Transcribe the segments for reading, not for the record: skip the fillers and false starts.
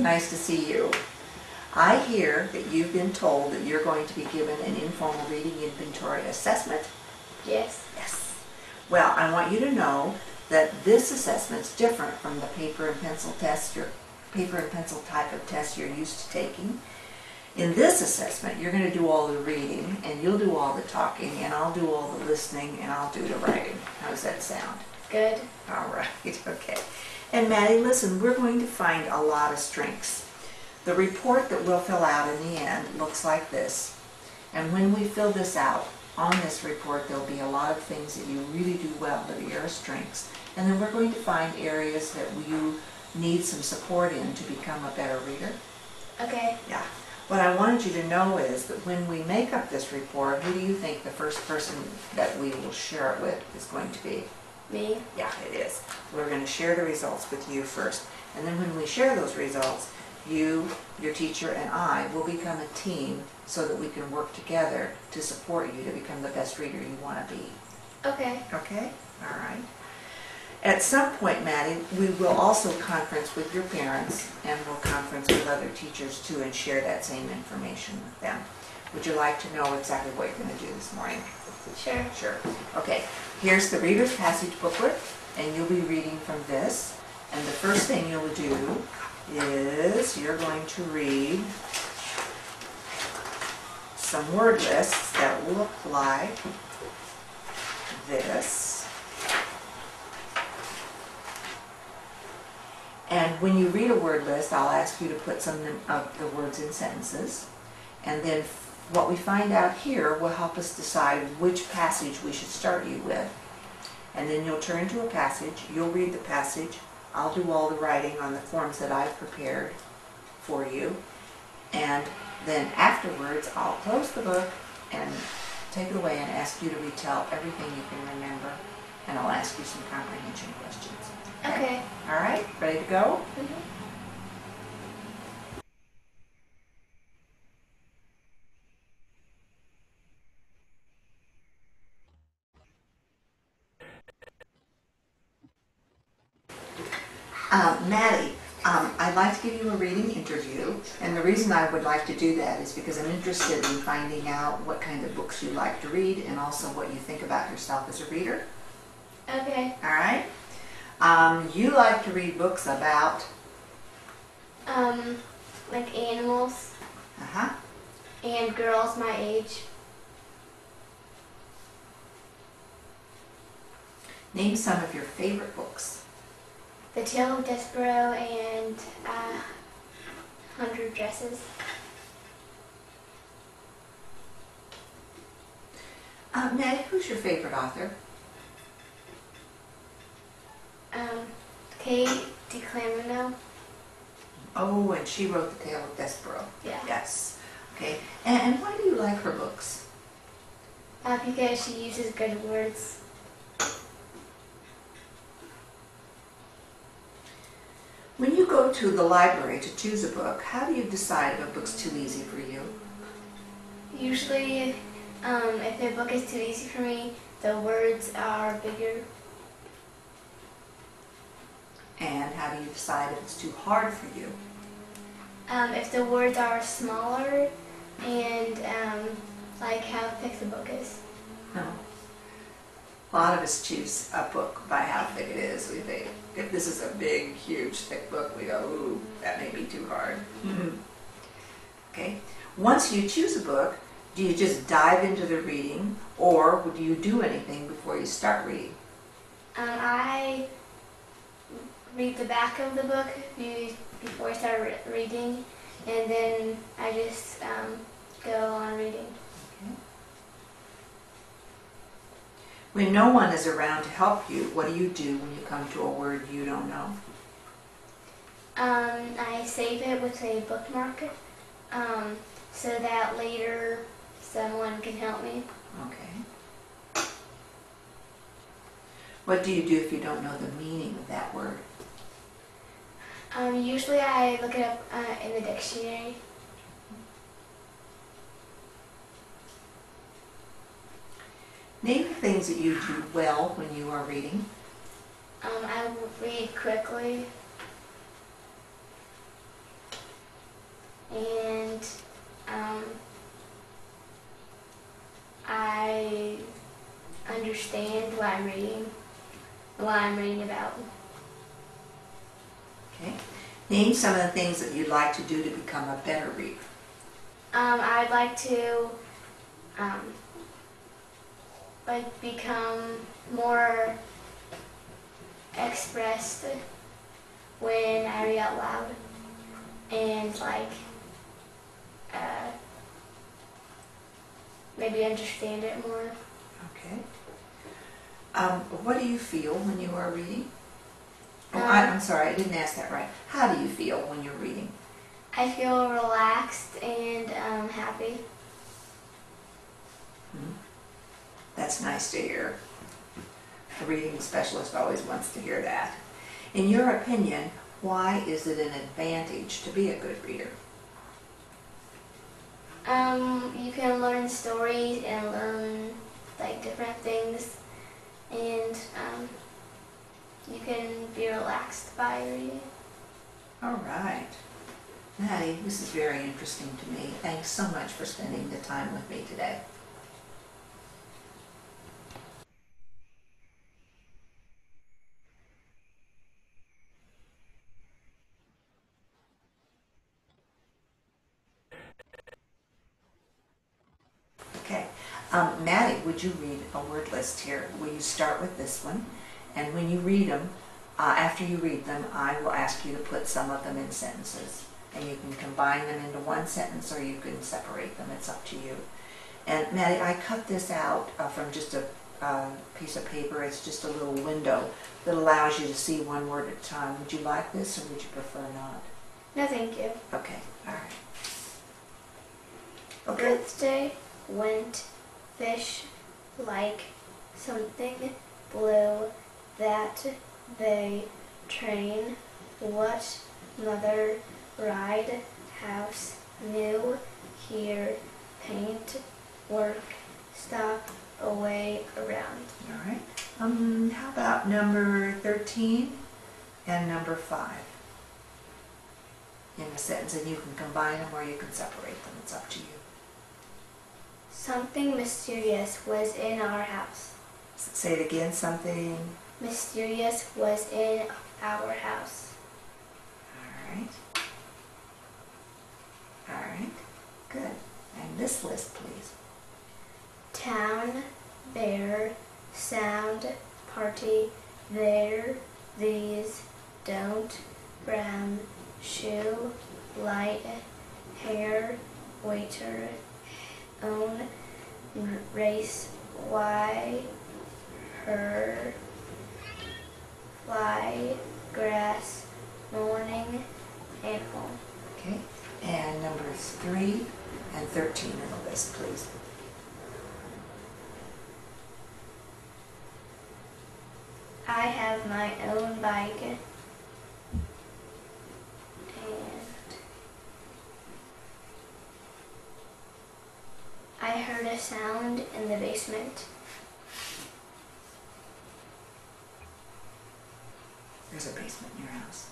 Nice to see you. I hear that you've been told that you're going to be given an informal reading inventory assessment. Yes. Yes. Well, I want you to know that this assessment's different from the paper and pencil test, your paper and pencil type of test you're used to taking. In this assessment, you're going to do all the reading, and you'll do all the talking, and I'll do all the listening, and I'll do the writing. How does that sound? Good. All right, okay. And Maddie, listen, we're going to find a lot of strengths. The report that we'll fill out in the end looks like this. And when we fill this out, on this report, there'll be a lot of things that you really do well that are your strengths. And then we're going to find areas that you need some support in to become a better reader. Okay. Yeah. What I wanted you to know is that when we make up this report, who do you think the first person that we will share it with is going to be? Me? Yeah, it is. We're going to share the results with you first. And then when we share those results, you, your teacher, and I will become a team so that we can work together to support you to become the best reader you want to be. Okay. Okay? All right. At some point, Maddie, we will also conference with your parents, and we'll conference with other teachers too and share that same information with them. Would you like to know exactly what you're going to do this morning? Sure. Sure. Okay, here's the Reader's Passage booklet, and you'll be reading from this. And the first thing you'll do is you're going to read some word lists that will look like this. And when you read a word list, I'll ask you to put some of the words in sentences. And then what we find out here will help us decide which passage we should start you with. And then you'll turn to a passage, you'll read the passage, I'll do all the writing on the forms that I've prepared for you. And then afterwards, I'll close the book and take it away and ask you to retell everything you can remember. And I'll ask you some comprehension questions. Okay. All right, ready to go? Mm-hmm. Maddie, I'd like to give you a reading interview, and the reason I would like to do that is because I'm interested in finding out what kind of books you like to read and also what you think about yourself as a reader. Okay. All right? You like to read books about? Like animals Uh-huh. and girls my age. Name some of your favorite books. The Tale of Despero and 100 Dresses. Maddie, who's your favorite author? Kate DiClamino. Oh, and she wrote The Tale of Despero. Yeah. Yes. Okay. And why do you like her books? Because she uses good words. When you go to the library to choose a book, how do you decide if a book's too easy for you? Usually, if the book is too easy for me, the words are bigger. And how do you decide if it's too hard for you? If the words are smaller and like how thick the book is. No. A lot of us choose a book by how thick it is. We think, if this is a big, huge, thick book, we go, ooh, that may be too hard. Okay. Once you choose a book, do you just dive into the reading, or do you do anything before you start reading? I read the back of the book before I start reading, and then I just go on reading. Okay. When no one is around to help you, what do you do when you come to a word you don't know? I save it with a bookmark so that later someone can help me. Okay. What do you do if you don't know the meaning of that word? Usually I look it up in the dictionary. Name the things that you do well when you are reading. I read quickly. reading, what I'm reading about. Okay. Name some of the things that you'd like to do to become a better reader. I'd like to become more expressed when I read out loud, and maybe understand it more. Okay. What do you feel when you are reading? Oh, I'm sorry, I didn't ask that right. How do you feel when you're reading? I feel relaxed and happy. That's nice to hear. A reading specialist always wants to hear that. In your opinion, why is it an advantage to be a good reader? You can learn stories and learn different things, and you can be relaxed by reading. All right. Maddie, this is very interesting to me. Thanks so much for spending the time with me today. Okay. Maddie, would you read a word list here? Will you start with this one? And when you read them, after you read them, I will ask you to put some of them in sentences. And you can combine them into one sentence or you can separate them. It's up to you. And Maddie, I cut this out from just a piece of paper. It's just a little window that allows you to see one word at a time. Would you like this or would you prefer not? No, thank you. Okay, all right. Okay. Birthday went fish like something blue that they train. What mother ride house new here paint work stop away around. All right. How about number 13 and number 5 in a sentence, and you can combine them or you can separate them. It's up to you. Something mysterious was in our house. Say it again. Something. Mysterious was in our house. All right. All right. Good. And this list, please. Town, bear, sound, party, there, these, don't, brown, shoe, light, hair, waiter, own, race, why, her, fly, grass, morning, and home. Okay. And numbers 3 and 13 in the list, please. I have my own bike, and I heard a sound in the basement. There's a basement in your house.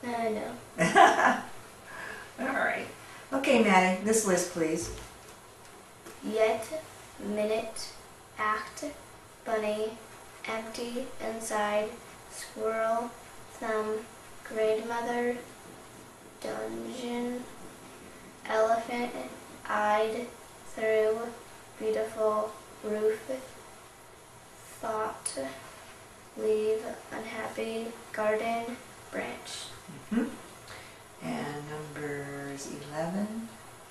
No. All right. Okay, Maddie, this list, please. Yet, minute, act, bunny, empty, inside, squirrel, thumb, grandmother, dungeon, elephant, eyed, through, beautiful, roof, thought, leave, unhappy, garden, branch. Mm-hmm. And numbers 11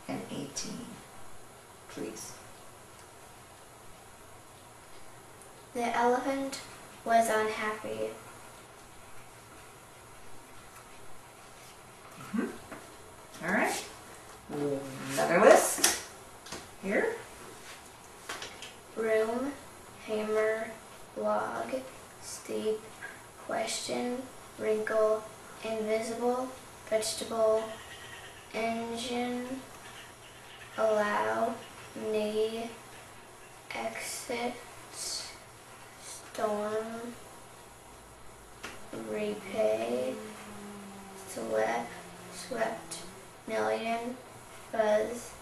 and 18, please. The elephant was unhappy. Mm-hmm. All right. Another list here. Room, hammer, log, steep, question, wrinkle, invisible, vegetable, engine, allow, knee, exit, storm, repay, swept, million, buzz,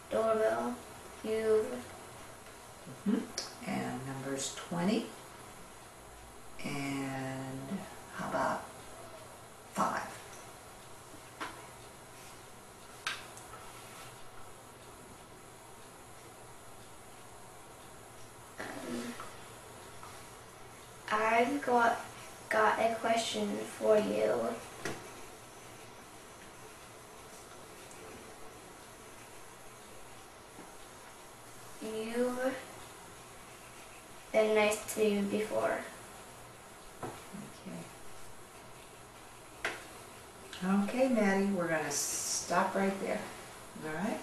doorbell, you've. Mm-hmm. And numbers 20 And how about 5? I've got a question for you. You've been nice to me before. Okay, Maddie, we're going to stop right there. All right?